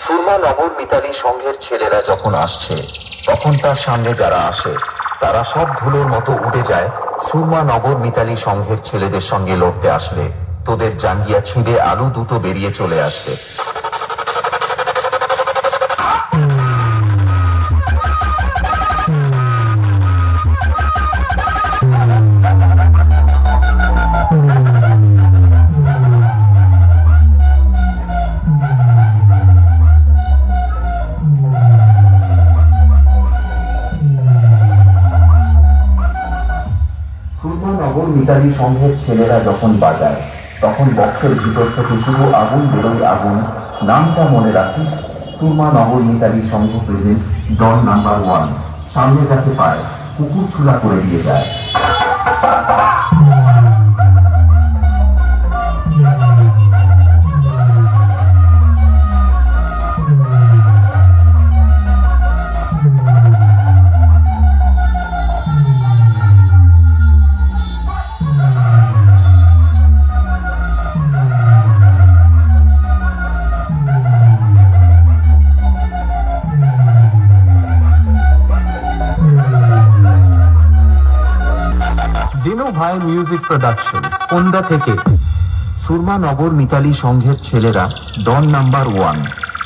সুরমা নগর মিতালি সংঘের ছেলেরা যখন আসছে তখন তার সামনে যারা আসে তারা সব ধুলোর মতো উড়ে যায়। সুরমা নগর মিতালি সংঘের ছেলেদের সঙ্গে লড়তে আসলে তোদের জাঙ্গিয়া ছিঁড়ে আলু দুটো বেরিয়ে চলে আসবে। সুরমা নগর মিতালি সংঘের ছেলেরা যখন বাজায় তখন বক্সের ভিতর থেকে শুধু আগুন বেরোয়, আগুন। নামটা মনে রাখিস, সুরমা নগর মিতালি সংঘ প্রেজেন্ট দল নাম্বার 1। সামনে যাকে পায় কুকুর ছুলা করে দিয়ে যায়। দিনু ভাই মিউজিক প্রোডাকশন কোন্দা থেকে। সুরমা নগর মিতালি সংঘের ছেলেরা ডন নাম্বার 1।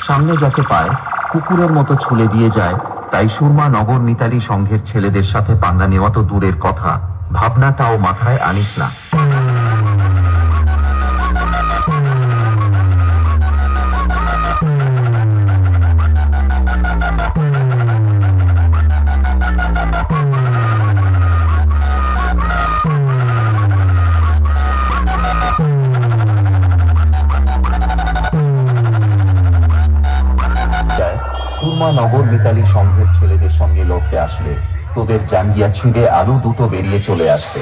সামনে যাকে পায় কুকুরের মতো ছুলে দিয়ে যায়। তাই সুরমা নগর মিতালি সংঘের ছেলেদের সাথে পাঙ্গা নেওয়া তো দূরের কথা, ভাবনাটাও মাথায় আনিস না। সুরমা নগর মিতালি সংঘের ছেলেদের সঙ্গে লড়তে আসলে তোদের জাঙ্গিয়া ছিঁড়ে আলু দুটো বেরিয়ে চলে আসবে।